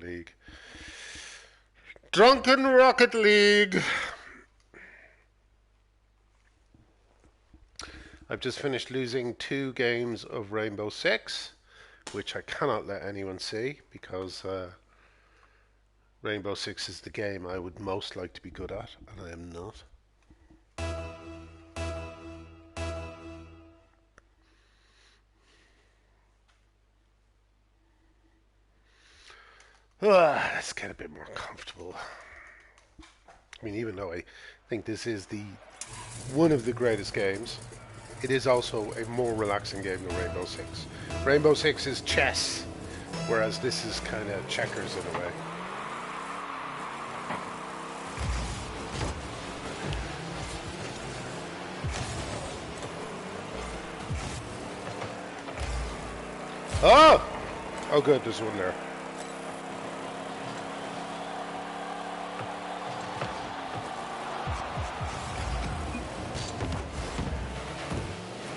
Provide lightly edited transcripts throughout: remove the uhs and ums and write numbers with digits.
League. Drunken Rocket League. I've just finished losing 2 games of Rainbow Six, which I cannot let anyone see because Rainbow Six is the game I would most like to be good at, and I am not. Let's get a bit more comfortable. I mean, even though I think this is one of the greatest games, it is also a more relaxing game than Rainbow Six. Rainbow Six is chess, whereas this is kind of checkers in a way. Oh! Oh good, there's one there.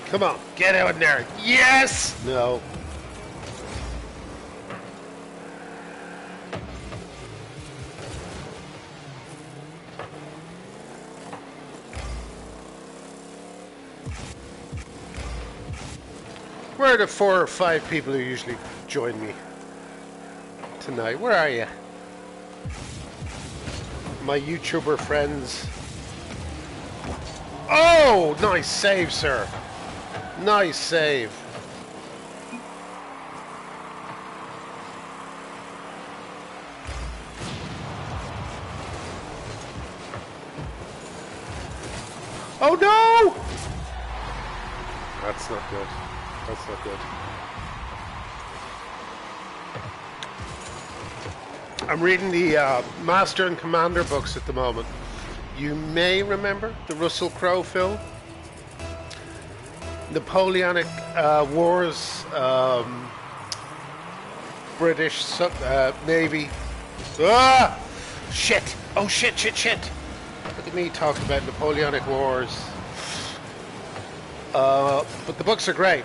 Come on, get out in there. Yes! No. Where are the 4 or 5 people who usually join me tonight? Where are you? My YouTuber friends. Oh, nice save, sir. Nice save. Oh no! That's not good. That's not good. I'm reading the Master and Commander books at the moment. You may remember the Russell Crowe film. Napoleonic Wars, British Navy. Ah! Shit! Oh shit, shit, shit! Look at me talking about Napoleonic Wars. But the books are great.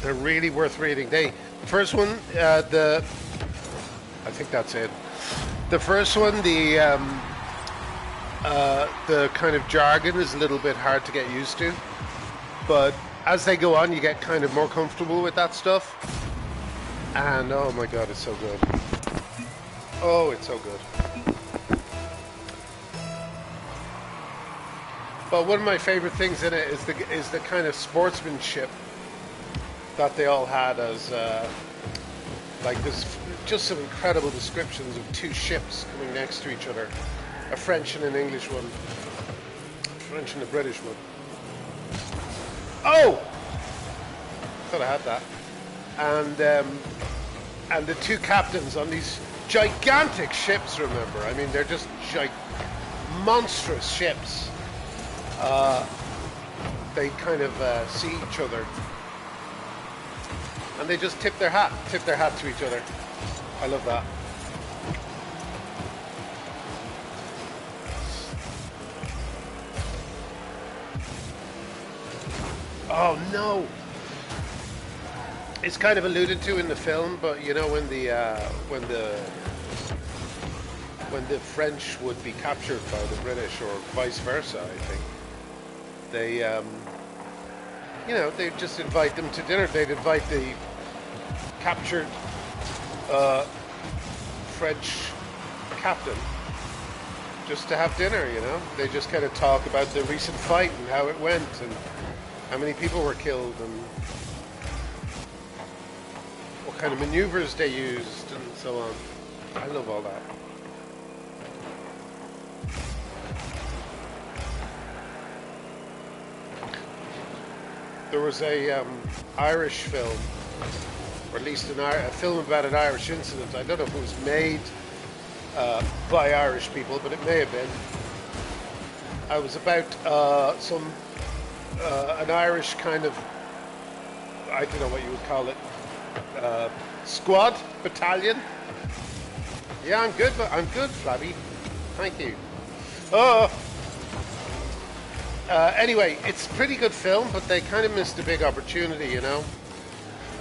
They're really worth reading. The first one, I think that's it. The first one, the kind of jargon is a little bit hard to get used to, but as they go on you get kind of more comfortable with that stuff, and oh my god, it's so good. Oh, it's so good. But one of my favorite things in it is the kind of sportsmanship that they all had, as like there's just some incredible descriptions of 2 ships coming next to each other. A French and an English one. A French and a British one. Oh! Thought I had that. And the 2 captains on these gigantic ships, remember? I mean, they're just monstrous ships. They kind of see each other. And they just tip their hat to each other. I love that. Oh no! It's kind of alluded to in the film, but you know when the French would be captured by the British, or vice versa, I think they they'd just invite them to dinner. They'd invite the captured French captain just to have dinner. They just kind of talk about the recent fight and how it went and how many people were killed and what kind of maneuvers they used and so on. I love all that. There was a Irish film, or at least a film about an Irish incident. I don't know if it was made by Irish people, but it may have been. I was about an Irish kind of, I don't know what you would call it, squad, battalion. Yeah, I'm good, Flabby. Thank you. Anyway, it's a pretty good film, but they kind of missed a big opportunity,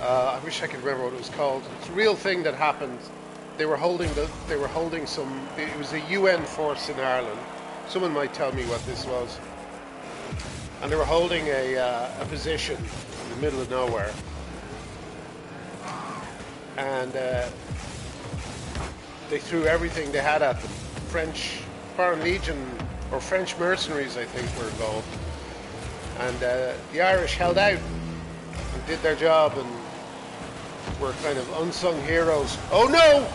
I wish I could remember what it was called. It's a real thing that happened. They were holding some. It was a UN force in Ireland. Someone might tell me what this was. And they were holding a position in the middle of nowhere. And they threw everything they had at them. French Foreign Legion or French mercenaries, I think, were involved. And the Irish held out and did their job and were kind of unsung heroes. Oh no!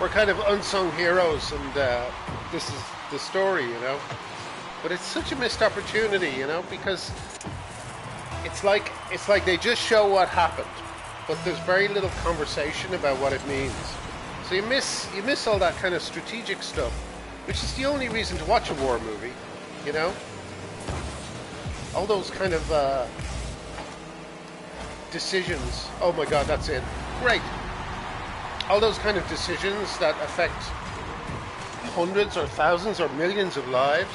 We're kind of unsung heroes, and this is the story, you know. But it's such a missed opportunity, you know, because it's like they just show what happened, but there's very little conversation about what it means. So you miss all that kind of strategic stuff, which is the only reason to watch a war movie, you know. All those kind of decisions. Oh my God, that's it. Great. All those kind of decisions that affect hundreds or thousands or millions of lives,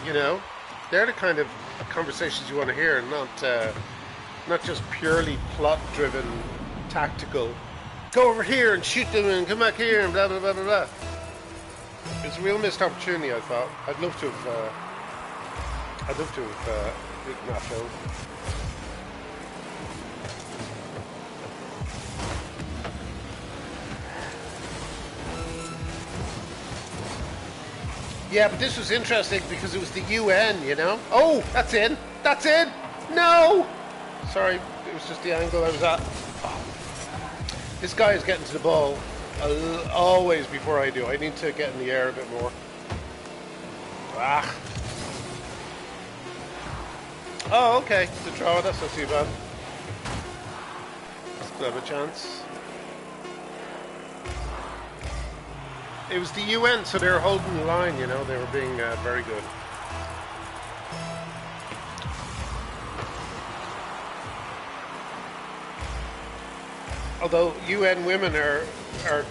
you know, they're the kind of conversations you want to hear, not just purely plot-driven, tactical. Go over here and shoot them and come back here and blah blah blah blah blah. It's a real missed opportunity. I thought I'd love to have written that film. Yeah, but this was interesting because it was the UN, you know? Oh, that's in! That's in! No! Sorry, it was just the angle I was at. Oh. This guy is getting to the ball always before I do. I need to get in the air a bit more. Ah. Oh, okay. The draw, that's not too bad. Still have a chance. It was the UN, so they were holding the line, you know, they were being very good. Although UN women are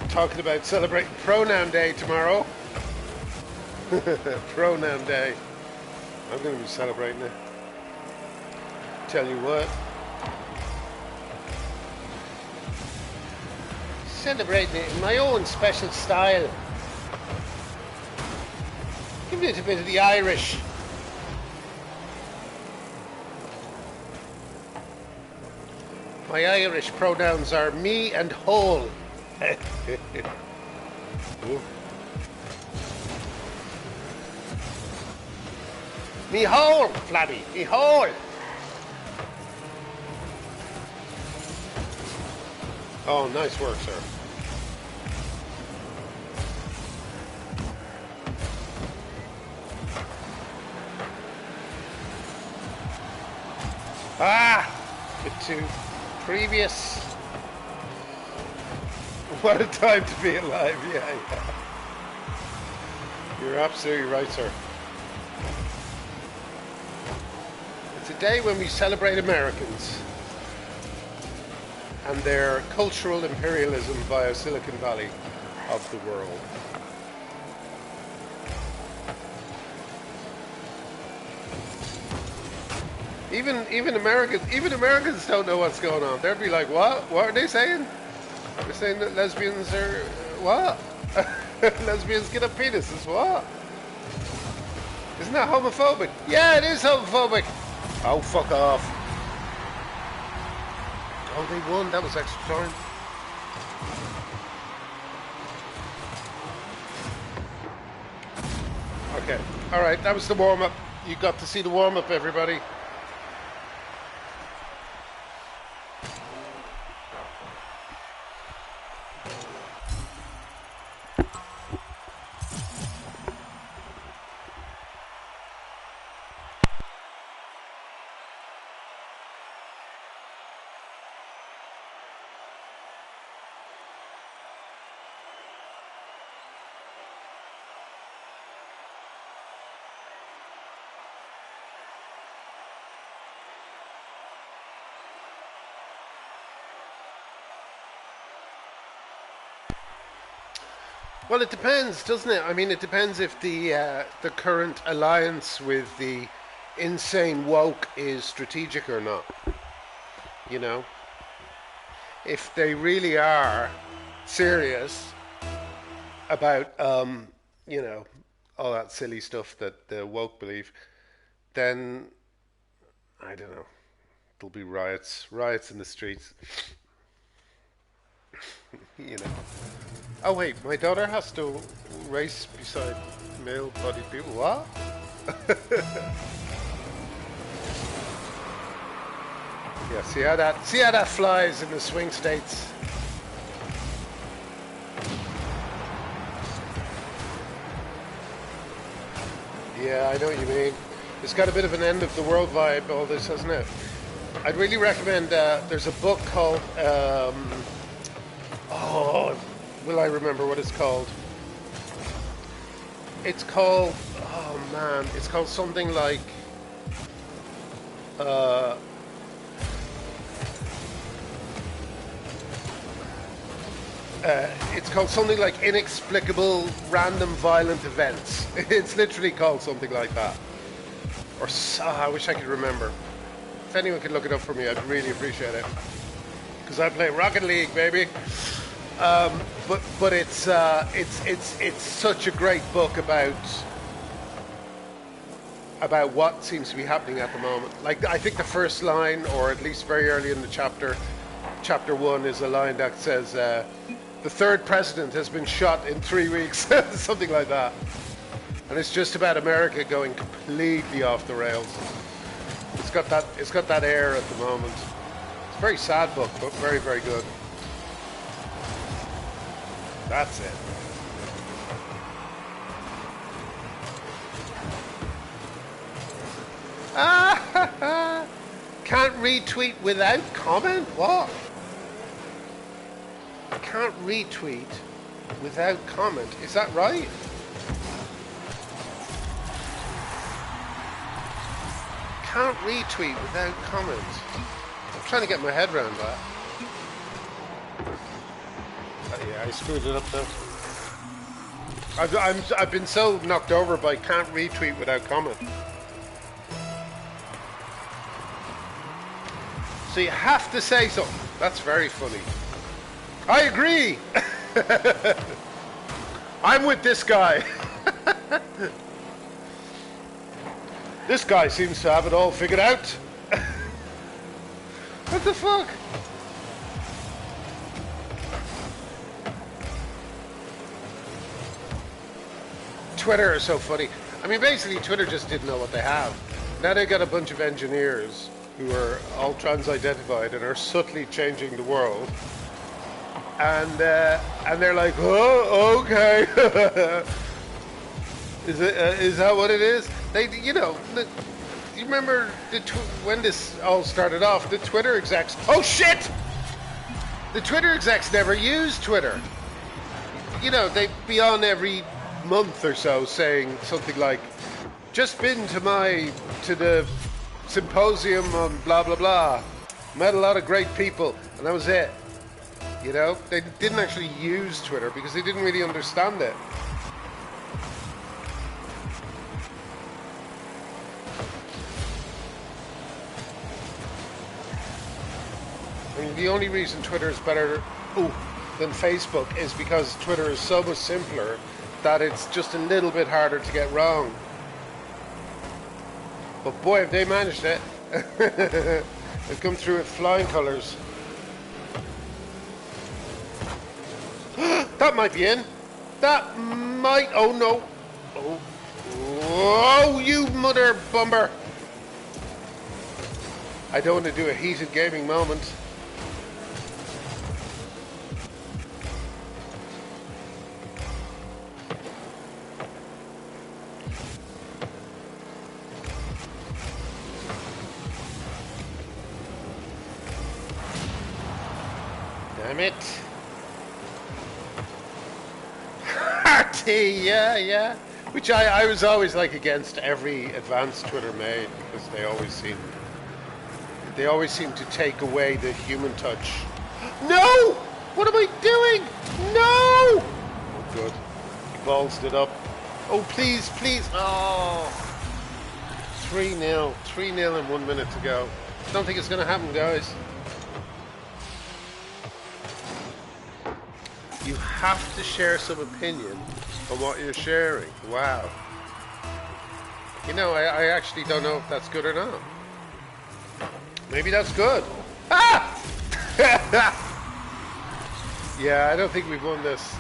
talking about celebrating Pronoun Day tomorrow. Pronoun Day. I'm going to be celebrating it. Tell you what. Celebrating it in my own special style. Give it a bit of the Irish. My Irish pronouns are me and whole. Me whole, Flabby, me whole. Oh, nice work, sir. Ah! Get to previous. What a time to be alive, yeah. You're absolutely right, sir. It's a day when we celebrate Americans and their cultural imperialism via Silicon Valley of the world. Even Americans don't know what's going on. They'll be like, what? What are they saying? They're saying that lesbians are what? Lesbians get a penises, what? Isn't that homophobic? Yeah, it is homophobic. Oh, fuck off. Oh, they won. That was extra time. Okay. All right. That was the warm-up. You got to see the warm-up, everybody. Well, it depends, doesn't it? I mean, it depends if the current alliance with the insane woke is strategic or not. You know, if they really are serious about, you know, all that silly stuff that the woke believe, then I don't know. There'll be riots in the streets. You know. Oh wait, my daughter has to race beside male-bodied people. What? Yeah, see how that flies in the swing states. Yeah, I know what you mean. It's got a bit of an end of the world vibe, all this, hasn't it? I'd really recommend, there's a book called, oh, will I remember what it's called? It's called, oh man, it's called something like, it's called something like Inexplicable Random Violent Events. It's literally called something like that. Or, I wish I could remember. If anyone could look it up for me, I'd really appreciate it. Because I play Rocket League, baby. But it's such a great book about what seems to be happening at the moment. Like, I think the first line, or at least very early in the chapter 1, is a line that says, the third president has been shot in 3 weeks, something like that. And it's just about America going completely off the rails. It's got that air at the moment. It's a very sad book, but very, very good. That's it. Can't retweet without comment? What? Can't retweet without comment. Is that right? Can't retweet without comment. I'm trying to get my head around that. Yeah, I screwed it up though. I've been so knocked over by can't retweet without comment. So you have to say something. That's very funny. I agree. I'm with this guy. This guy seems to have it all figured out. What the fuck? Twitter is so funny. I mean, basically, Twitter just didn't know what they have. Now they got a bunch of engineers who are all trans-identified and are subtly changing the world. And they're like, oh, okay. Is that what it is? They, you know, you remember when this all started off? The Twitter execs. Oh shit! The Twitter execs never used Twitter. You know, they'd be on every month or so saying something like, "Just been to the symposium on blah blah blah. Met a lot of great people," and that was it. You know, they didn't actually use Twitter because they didn't really understand it. I mean, the only reason Twitter is better than Facebook is because Twitter is so much simpler that it's just a little bit harder to get wrong. But boy, have they managed it. They've come through with flying colours. That might be in. That might... Oh, no. Oh, you mother bumper. I don't want to do a heated gaming moment. Damn it. Yeah. Which I was always like against every advance Twitter made because they always seem to take away the human touch. No! What am I doing? No! Oh, good. He ballsed it up. Oh, please. Oh. 3-0. 3-0 and 1 minute to go. Don't think it's going to happen, guys. You have to share some opinion on what you're sharing. Wow. You know, I actually don't know if that's good or not. Maybe that's good. Ah! Yeah, I don't think we've won this.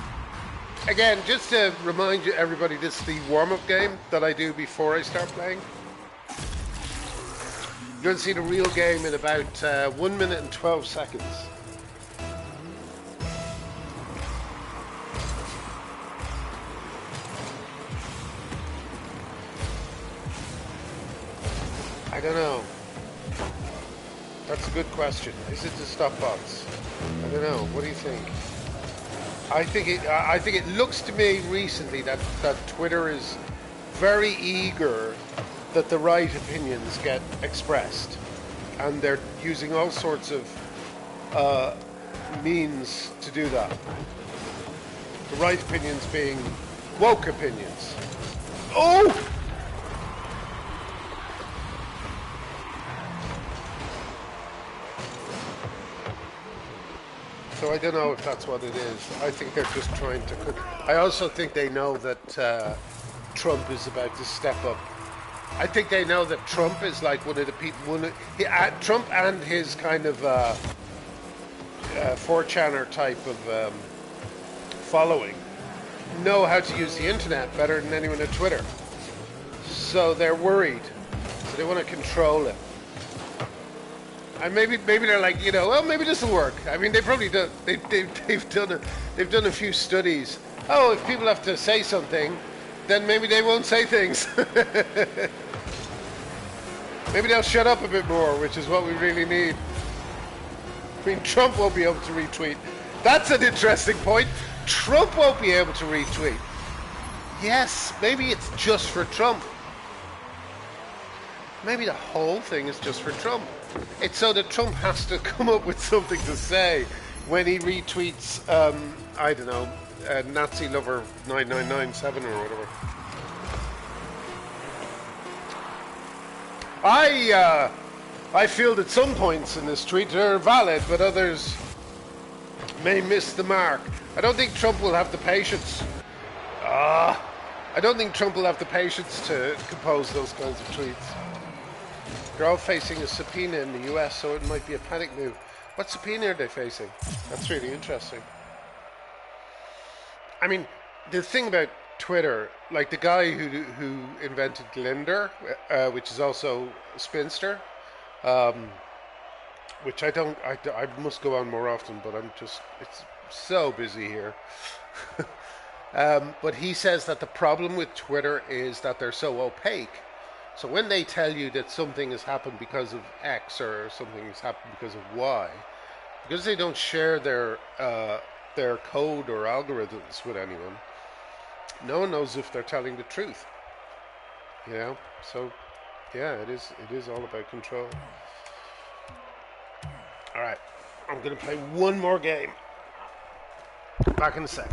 Again, just to remind you, everybody, this is the warm-up game that I do before I start playing. You're going to see the real game in about 1 minute and 12 seconds. I don't know. That's a good question. Is it to stop bots? I don't know. What do you think? I think it looks to me recently that Twitter is very eager that the right opinions get expressed, and they're using all sorts of means to do that. The right opinions being woke opinions. Oh! So I don't know if that's what it is. I think they're just trying to cook. I also think they know that Trump is about to step up. I think they know that Trump is like one of the people. Trump and his kind of 4chaner type of following know how to use the internet better than anyone at Twitter. So they're worried. So they want to control it. And maybe they're like, you know, well, maybe this will work. I mean, they probably do. They've done a few studies. Oh, if people have to say something, then maybe they won't say things. Maybe they'll shut up a bit more, which is what we really need. I mean, Trump won't be able to retweet. That's an interesting point. Trump won't be able to retweet. Yes, maybe it's just for Trump. Maybe the whole thing is just for Trump. It's so that Trump has to come up with something to say when he retweets, I don't know, Nazi lover 9997 or whatever. I feel that some points in this tweet are valid, but others may miss the mark. I don't think Trump will have the patience. I don't think Trump will have the patience to compose those kinds of tweets. They're all facing a subpoena in the US, so it might be a panic move. What subpoena are they facing? That's really interesting. I mean, the thing about Twitter, like the guy who invented Glinder, which is also a spinster, which I must go on more often, but it's so busy here. But he says that the problem with Twitter is that they're so opaque. So when they tell you that something has happened because of X or something has happened because of Y, because they don't share their code or algorithms with anyone, no one knows if they're telling the truth. You know? So yeah, it is all about control. Alright. I'm gonna play one more game. Back in a sec.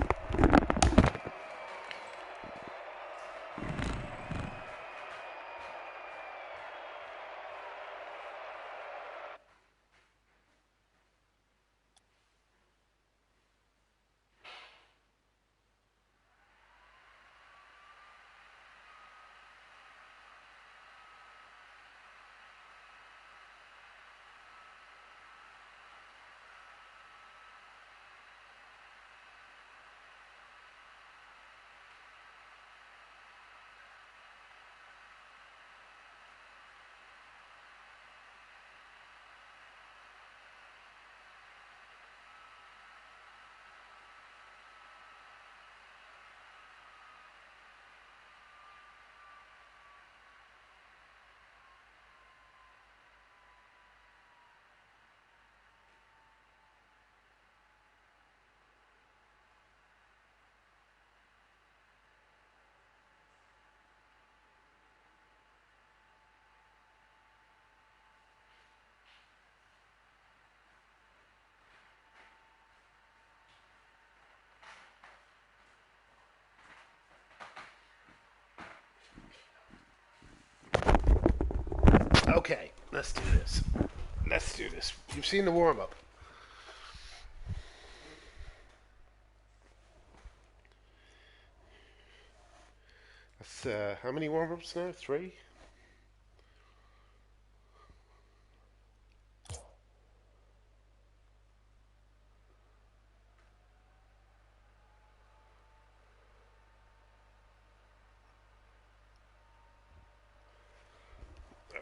Okay, let's do this. Let's do this. You've seen the warm-up. That's, how many warm-ups now? 3?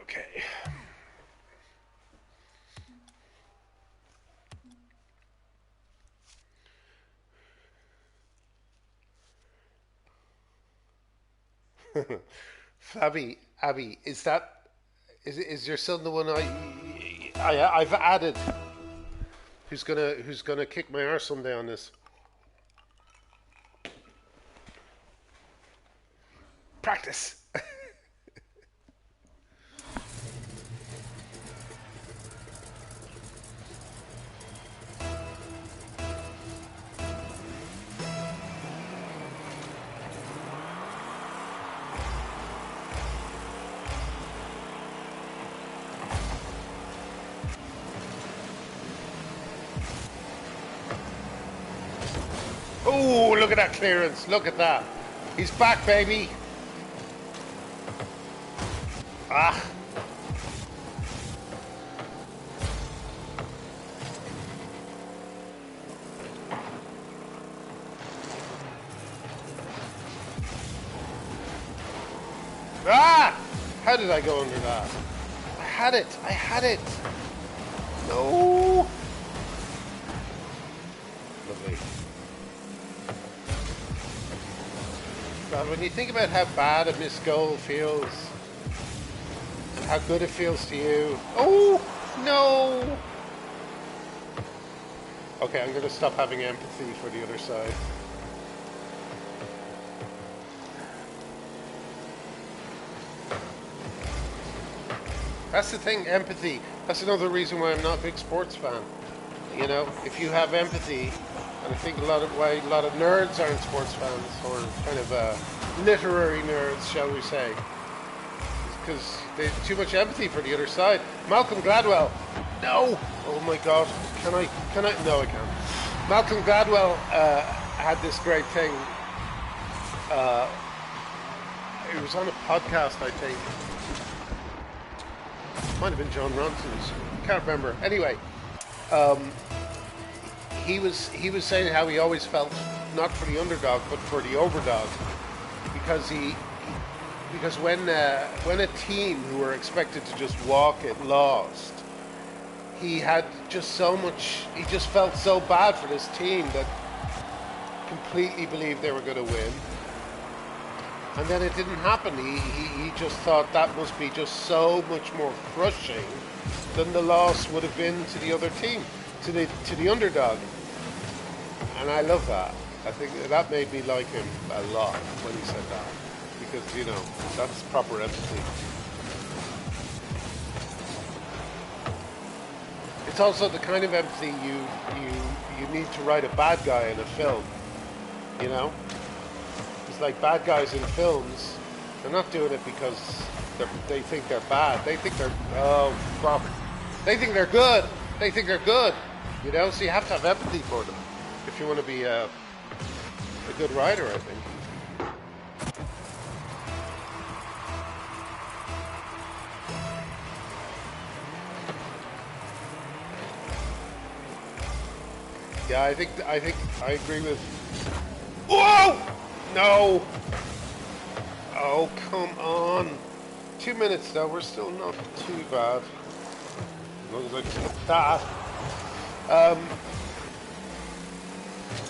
Okay. Abby, is your son the one I've added? Who's gonna kick my arse someday on this? Practice. Oh, look at that clearance. Look at that. He's back, baby. Ah. Ah! How did I go under that? I had it. No. Lovely. God, when you think about how bad a missed goal feels and how good it feels to you. Oh, no. Okay, I'm going to stop having empathy for the other side. That's the thing, empathy. That's another reason why I'm not a big sports fan. You know, if you have empathy, and I think a lot of nerds aren't sports fans, or kind of literary nerds, shall we say, because they have too much empathy for the other side. Malcolm Gladwell. No. Oh my God. Can I? No, I can't. Malcolm Gladwell had this great thing. It was on a podcast, I think. Might have been John Ronson's. Can't remember. Anyway, he was saying how he always felt not for the underdog but for the overdog, because when a team who were expected to just walk it lost, he had just so much. He just felt so bad for this team that completely believed they were going to win. And then it didn't happen. He just thought that must be just so much more crushing than the loss would have been to the other team, to the underdog. And I love that. I think that made me like him a lot when he said that, because you know that's proper empathy. It's also the kind of empathy you need to write a bad guy in a film. You know. Like bad guys in films, they're not doing it because they think they're bad. They think they're They think they're good. They think they're good. You know, so you have to have empathy for them if you want to be a good writer, I think. Yeah, I think I agree with. Whoa! No! Oh, come on. 2 minutes though, we're still not too bad. As long as I can hit that.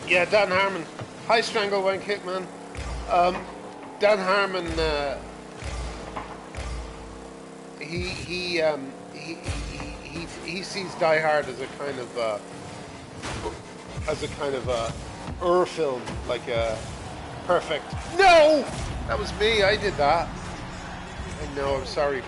Yeah, Dan Harmon. High strangle wank kick, man. Dan Harmon, he sees Die Hard as a kind of film, like a perfect. No, that was me. I did that. I know. I'm sorry.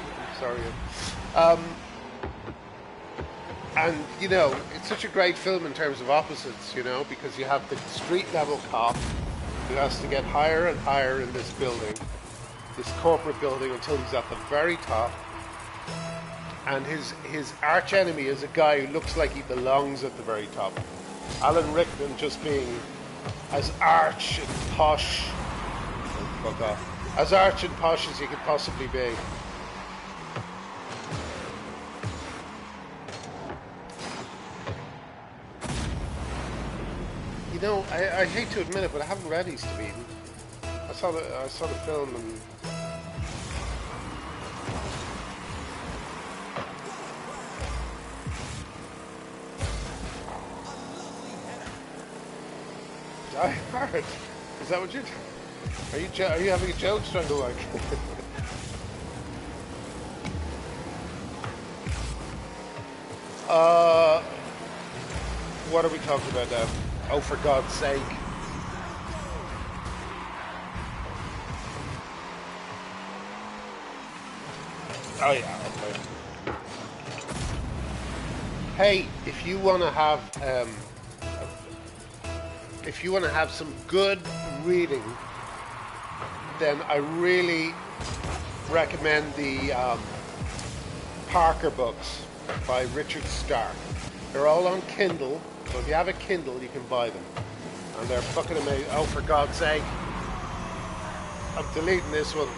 And you know, it's such a great film in terms of opposites. You know, because you have the street level cop who has to get higher and higher in this building, this corporate building, until he's at the very top. and his arch enemy is a guy who looks like he belongs at the very top. Alan Rickman just being as arch and posh, fuck off, as arch and posh as he could possibly be. You know, I hate to admit it, but I haven't read East of Eden. I saw the film and Die Hard. Is that what you're? Are you having a joke struggle like? What are we talking about now? Oh, for God's sake! Oh yeah. Okay. Hey, if you want to have some good reading, then I really recommend the Parker books by Richard Stark. They're all on Kindle, so if you have a Kindle, you can buy them, and they're fucking amazing. Oh, for God's sake! I'm deleting this one.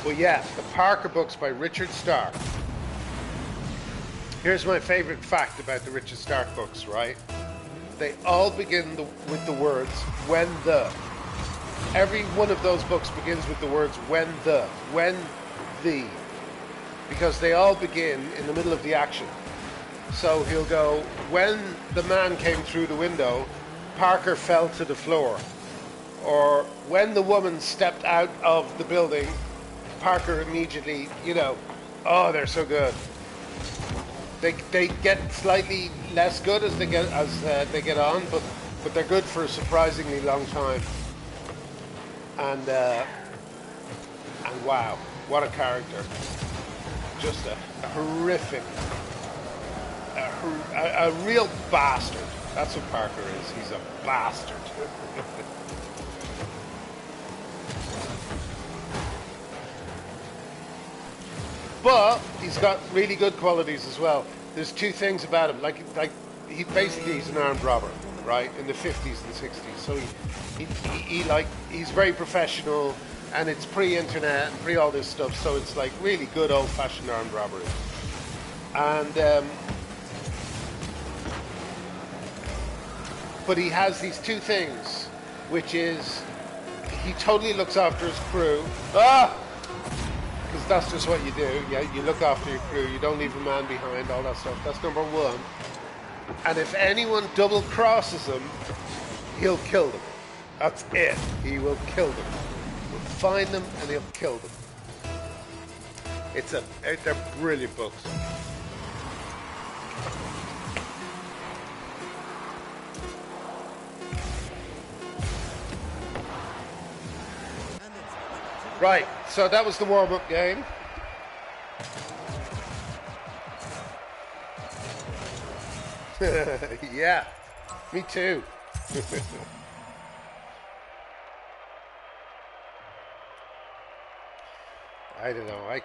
Well, yeah, the Parker books by Richard Stark. Here's my favorite fact about the Richard Stark books, right? They all begin with the words, when the. Every one of those books begins with the words, when the. Because they all begin in the middle of the action. So he'll go, when the man came through the window, Parker fell to the floor. Or when the woman stepped out of the building, Parker immediately, oh, they're so good. They get slightly less good as they get on, but they're good for a surprisingly long time. And wow, what a character! Just a horrific, a real bastard. That's what Parker is. He's a bastard. But he's got really good qualities as well. There's two things about him. Like he's an armed robber, right? In the 50s and 60s. So he's very professional, and it's pre-internet and pre all this stuff. So it's like really good old-fashioned armed robbery. And but he has these two things, which is he totally looks after his crew. Because that's just what you do. Yeah, you look after your crew. You don't leave a man behind. All that stuff. That's number one. And if anyone double crosses him, he'll kill them. That's it. He will kill them. He'll find them and he'll kill them. They're brilliant books. Right, so that was the warm-up game. Yeah, me too. I don't know. I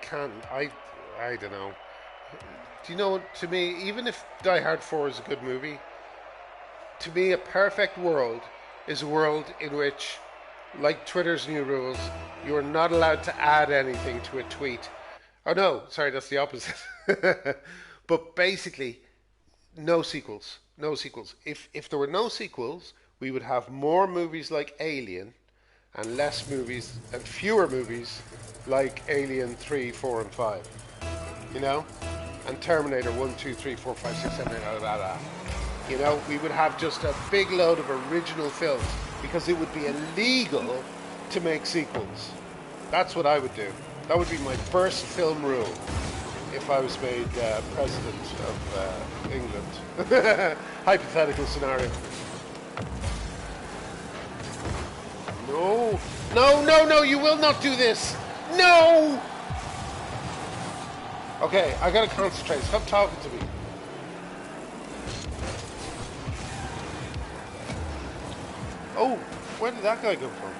don't know. Do you know, to me, even if Die Hard 4 is a good movie, to me a perfect world is a world in which, like Twitter's new rules, you are not allowed to add anything to a tweet. Oh no, sorry, that's the opposite. But basically, no sequels. No sequels. If there were no sequels, we would have more movies like Alien and less movies and fewer movies like Alien 3, 4 and 5. And Terminator 1, 2, 3, 4, 5, 6, 7, 8, blah, blah, blah. We would have just a big load of original films, because it would be illegal to make sequels. That's what I would do. That would be my first film rule if I was made president of England. Hypothetical scenario. No, you will not do this. No! Okay, I gotta concentrate. Stop talking to me. Oh, where did that guy come from?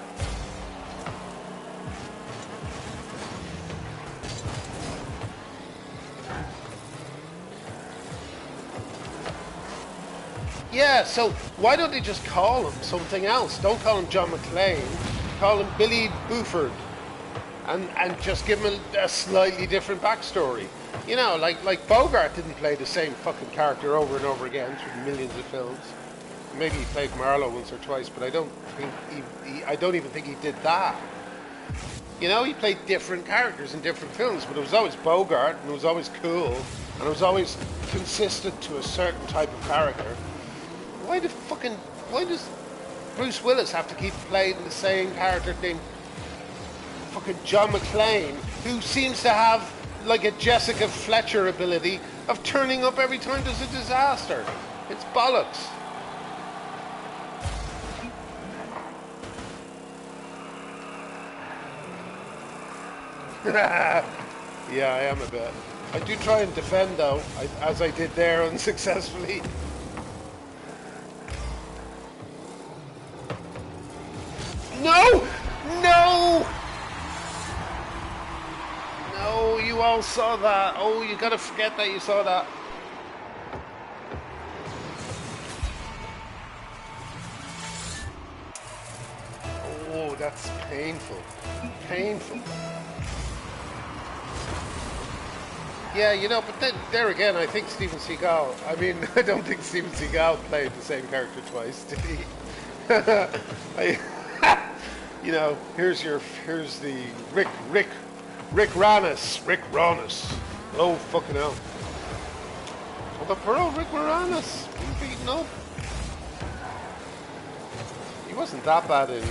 Yeah, so why don't they just call him something else? Don't call him John McClane. Call him Billy Buford. And just give him a slightly different backstory. You know, like Bogart didn't play the same fucking character over and over again through millions of films. Maybe he played Marlowe once or twice, but I don't even think he did that. You know, he played different characters in different films, but it was always Bogart, and it was always cool, and it was always consistent to a certain type of character. Why does Bruce Willis have to keep playing the same character named fucking John McClane, who seems to have like a Jessica Fletcher ability of turning up every time there's a disaster? It's bollocks. Yeah, I am a bit. I do try and defend, though, as I did there unsuccessfully. No! No! No, you all saw that. Oh, you gotta forget that you saw that. Oh, that's painful. Painful. Yeah, you know, but then, there again, I think Steven Seagal, I mean, I don't think Steven Seagal played the same character twice, did he? You know, here's the Rick Ranis. Oh, fucking hell. Oh, the pearl Rick Moranis being beaten up. He wasn't that bad in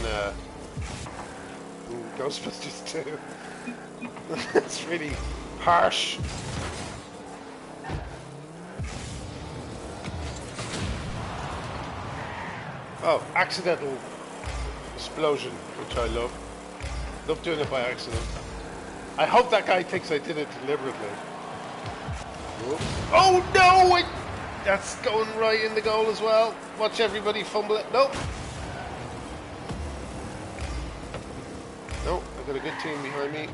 Ghostbusters 2. It's really harsh. Oh, accidental explosion, which I love. Love doing it by accident. I hope that guy thinks I did it deliberately. Oh no! That's going right in the goal as well. Watch everybody fumble it. Nope. Nope, I've got a good team behind me.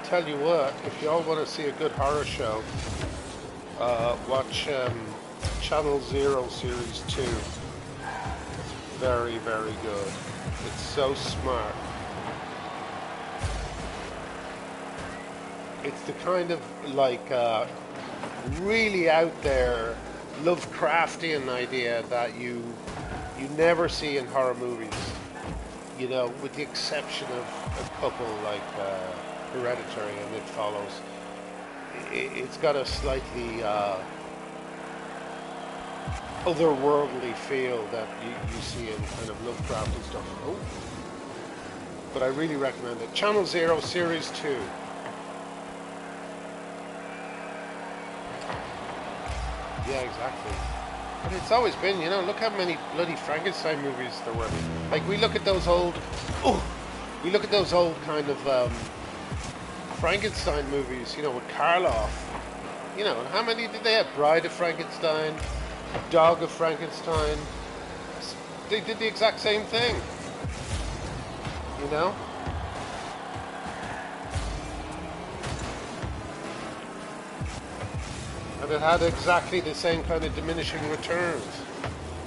Tell you what, if y'all want to see a good horror show, watch Channel Zero Series 2. It's very, very good. It's so smart. It's the kind of like really out there Lovecraftian idea that you never see in horror movies. You know, with the exception of a couple like Hereditary and It Follows. It's got a slightly otherworldly feel that you see in kind of Lovecraft and stuff. Oh. But I really recommend it. Channel Zero Series 2. Yeah, exactly. But it's always been, you know, look how many bloody Frankenstein movies there were. Like, we look at those old kind of Frankenstein movies, you know, with Karloff. You know, how many did they have? Bride of Frankenstein, Dog of Frankenstein. They did the exact same thing. You know? And it had exactly the same kind of diminishing returns.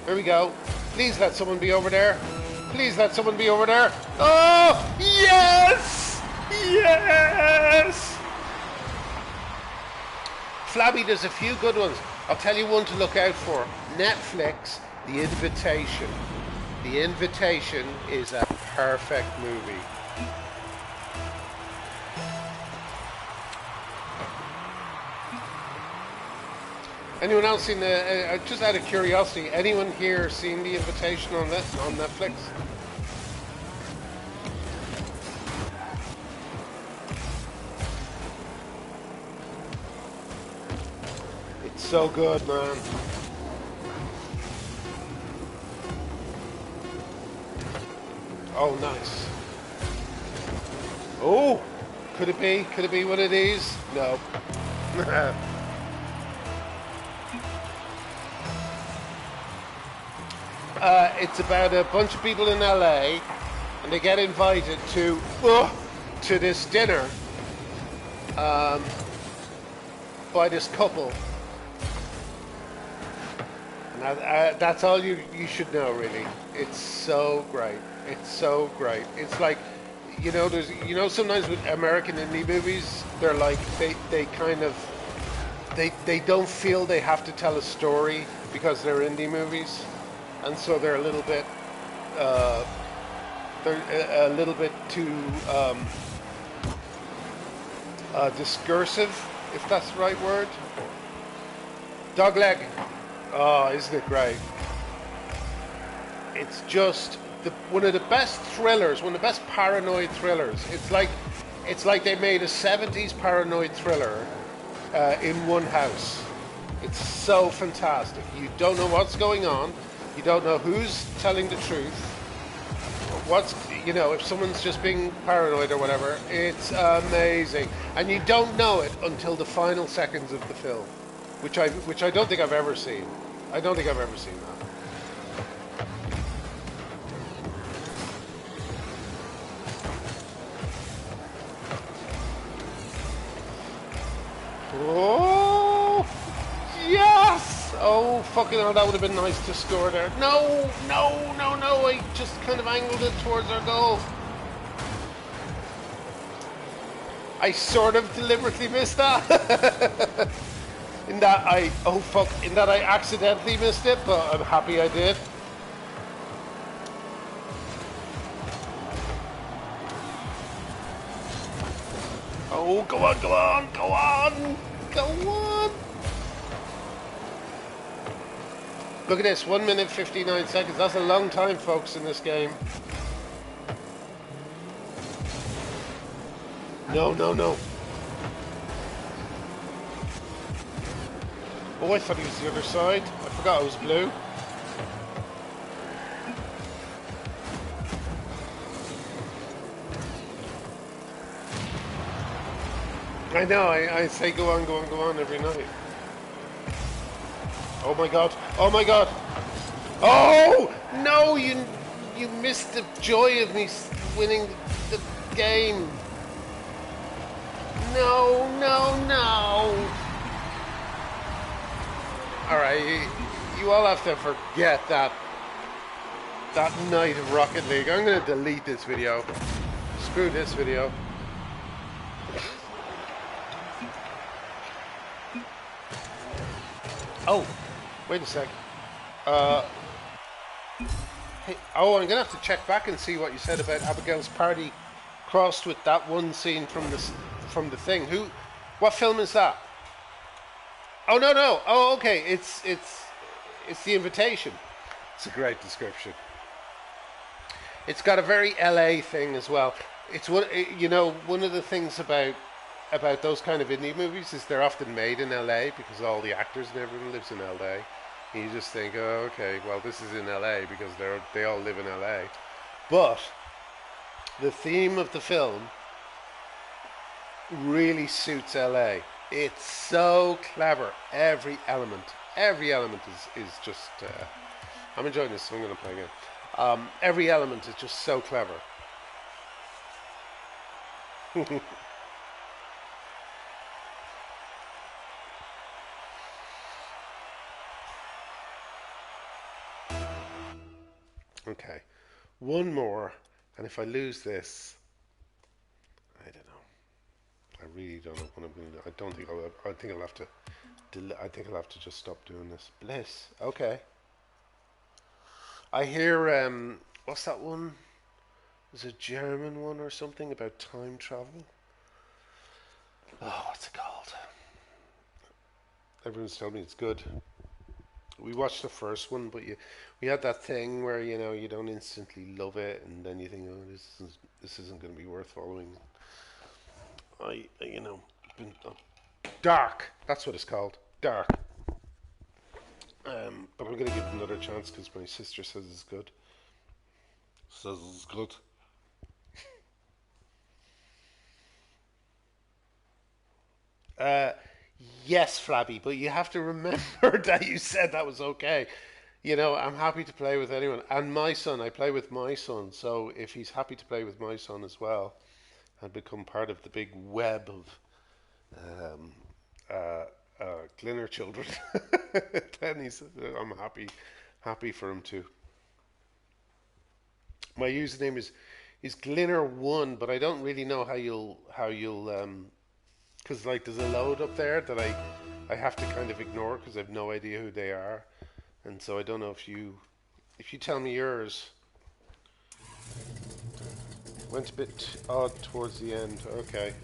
Here we go. Please let someone be over there. Please let someone be over there. Oh, yes! Yes! Flabby, there's a few good ones. I'll tell you one to look out for. Netflix, The Invitation. The Invitation is a perfect movie. Anyone else seen the, just out of curiosity, anyone here seen The Invitation on Netflix? It's so good, man. Oh, nice. Oh, could it be? Could it be one of these? No. It's about a bunch of people in LA, and they get invited to this dinner by this couple. And that's all you should know, really. It's so great. It's so great. It's like, there's sometimes with American indie movies, they're like they kind of they don't feel they have to tell a story because they're indie movies, and so they're a little bit too discursive, if that's the right word. Dogleg. Oh, isn't it great? It's just one of the best thrillers, one of the best paranoid thrillers. It's like they made a 70s paranoid thriller in one house. It's so fantastic. You don't know what's going on. You don't know who's telling the truth. If someone's just being paranoid or whatever. It's amazing. And you don't know it until the final seconds of the film, which I don't think I've ever seen. I don't think I've ever seen that. Oh, yes! Oh, fucking hell, that would have been nice to score there. No! I just kind of angled it towards our goal. I sort of deliberately missed that. In that I accidentally missed it, but I'm happy I did. Oh, go on. Look at this, 1 minute 59 seconds. That's a long time, folks, in this game. No. Oh, I thought he was the other side. I forgot it was blue. I know, I say go on every night. Oh my god. Oh! No, you missed the joy of me winning the game. No. Alright, you all have to forget that night of Rocket League. I'm going to delete this video. Screw this video. Oh, wait a sec. Hey, I'm going to have to check back and see what you said about Abigail's party crossed with that one scene from the thing. What film is that? Oh, no. Oh, okay. It's The Invitation. It's a great description. It's got a very LA thing as well. It's one of the things about those kind of indie movies is they're often made in LA because all the actors and everyone lives in LA. And you just think, oh, okay, well, this is in LA because they all live in LA. But the theme of the film really suits LA. It's so clever. Every element is just. I'm enjoying this, so I'm going to play again. Every element is just so clever. Okay, one more, and if I lose this, I don't know. I really don't know what I'm going to do. I think I'll have to. I think I'll have to just stop doing this. Bliss. Okay. I hear. What's that one? There's a German one or something about time travel. Oh, what's it called? Everyone's told me it's good. We watched the first one, but we had that thing where you don't instantly love it, and then you think, oh, this isn't going to be worth following. Dark. That's what it's called. Dark. But I'm going to give it another chance because my sister says it's good. Yes, Flabby, but you have to remember that you said that was okay. You know, I'm happy to play with anyone. And my son, I play with my son. So if he's happy to play with my son as well and become part of the big web of um, uh, Glinner children, then I'm happy for him to. My username is Glinner1, but I don't really know how you'll because like there's a load up there that I have to kind of ignore because I have no idea who they are, and so I don't know if you tell me yours. Went a bit odd towards the end. Okay,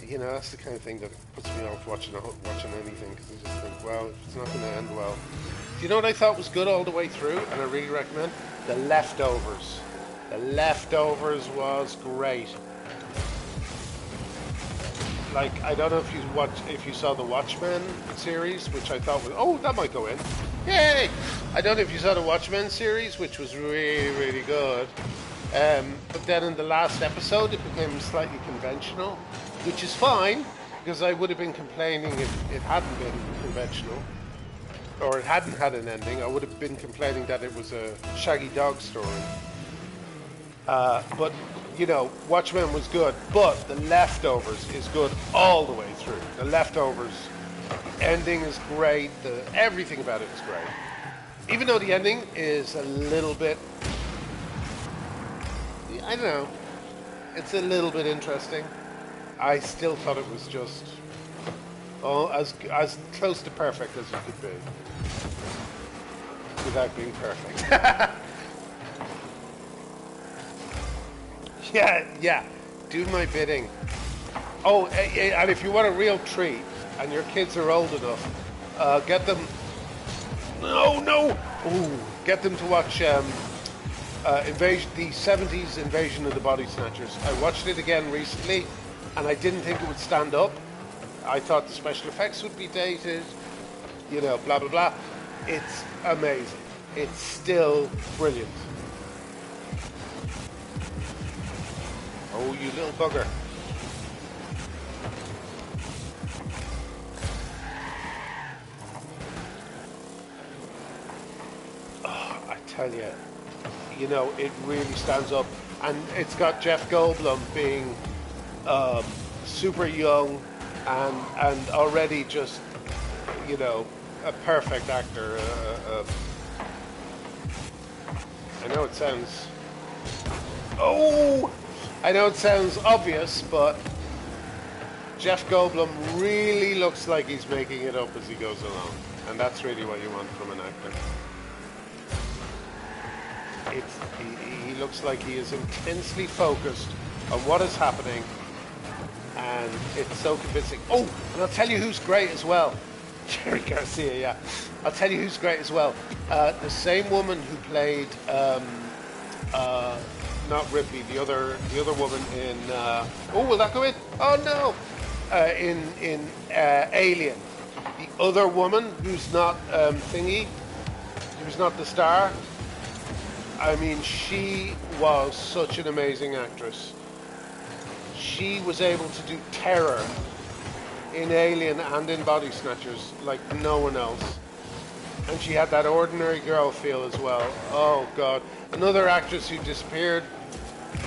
you know that's the kind of thing that puts me off watching anything because I just think, well, it's not going to end well. Do you know what I thought was good all the way through, and I really recommend? The Leftovers. The Leftovers was great. Like, I don't know if you saw the Watchmen series, which I thought was, that might go in. Yay! I don't know if you saw the Watchmen series, which was really, really good. But then in the last episode, it became slightly conventional, which is fine, because I would have been complaining if it hadn't been conventional, or it hadn't had an ending. I would have been complaining that it was a Shaggy Dog story. But, you know, Watchmen was good, but The Leftovers is good all the way through. The Leftovers, the ending is great, everything about it is great. Even though the ending is a little bit, I don't know, it's a little bit interesting. I still thought it was just as close to perfect as it could be, without being perfect. Yeah, do my bidding. Oh, and if you want a real treat, and your kids are old enough, get them. No. Ooh, get them to watch the '70s Invasion of the Body Snatchers. I watched it again recently, and I didn't think it would stand up. I thought the special effects would be dated, you know, blah blah blah. It's amazing. It's still brilliant. Oh, you little bugger. Oh, I tell you, you know, it really stands up. And it's got Jeff Goldblum being super young and already just, you know, a perfect actor. I know it sounds... I know it sounds obvious, but Jeff Goldblum really looks like he's making it up as he goes along. And that's really what you want from an actor. He looks like he is intensely focused on what is happening, and it's so convincing. Oh, and I'll tell you who's great as well. Jerry Garcia, yeah. I'll tell you who's great as well. The same woman who played... not Ripley, the other woman in... will that go in? Oh, no! In Alien. The other woman who's not thingy, who's not the star. I mean, she was such an amazing actress. She was able to do terror in Alien and in Body Snatchers like no one else. And she had that ordinary girl feel as well. Oh, God. Another actress who disappeared,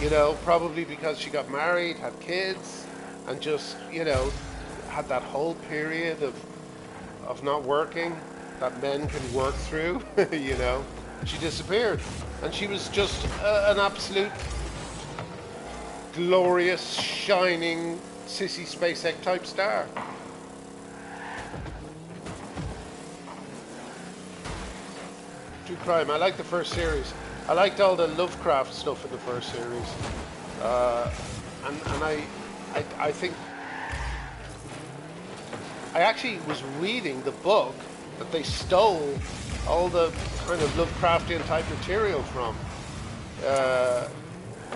you know, probably because she got married, had kids, and just, you know, had that whole period of not working that men can work through, you know. She disappeared. And she was just an absolute glorious, shining, Sissy Spacek type star. True crime. I liked the first series. I liked all the Lovecraft stuff in the first series. And I think... I actually was reading the book that they stole all the kind of Lovecraftian type material from.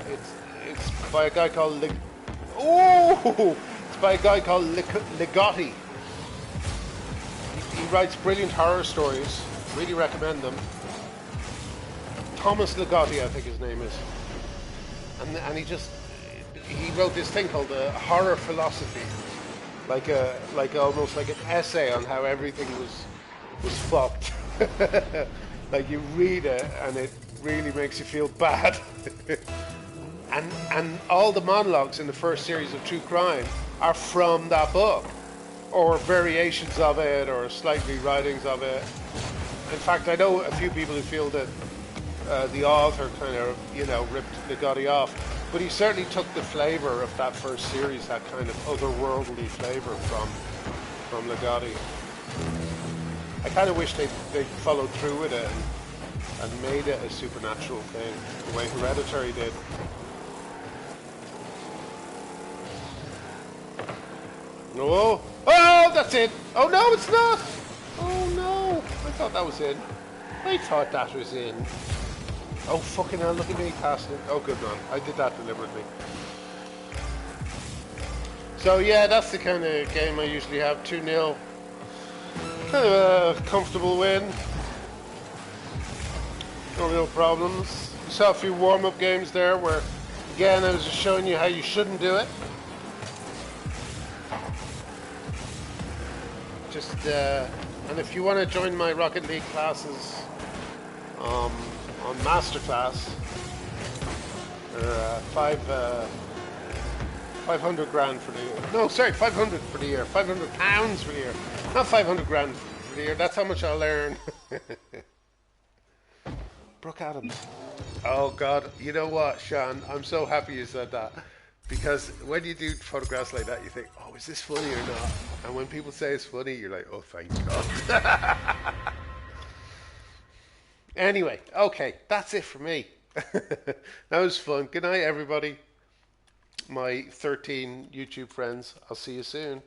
It's by a guy called it's by a guy called Ligotti. He writes brilliant horror stories. Really recommend them. Thomas Ligotti, I think his name is. And he wrote this thing called a horror philosophy, like almost like an essay on how everything was fucked. Like you read it and it really makes you feel bad. and all the monologues in the first series of True Crime are from that book, or variations of it, or slight rewritings of it. In fact, I know a few people who feel that the author kind of, ripped Ligotti off, but he certainly took the flavour of that first series, that kind of otherworldly flavour from Ligotti. I kind of wish they followed through with it and made it a supernatural thing, the way Hereditary did. No. Oh, that's it. Oh, no, it's not. Oh, no. I thought that was in. I thought that was in. Oh, fucking hell, look at me passing it. Oh, good man. I did that deliberately. So, yeah, that's the kind of game I usually have. 2-0. Kind of a comfortable win. No real problems. You saw a few warm-up games there where, again, I was just showing you how you shouldn't do it. And if you want to join my Rocket League classes on Masterclass, they're 500 grand for the year. No, sorry, 500 for the year. 500 pounds for the year. Not 500 grand for the year. That's how much I'll earn. Brooke Adams. Oh, God. You know what, Sean? I'm so happy you said that. Because when you do photographs like that, you think, oh, is this funny or not? And when people say it's funny, you're like, oh, thank God. Anyway, okay, that's it for me. That was fun. Good night, everybody. My 13 YouTube friends. I'll see you soon.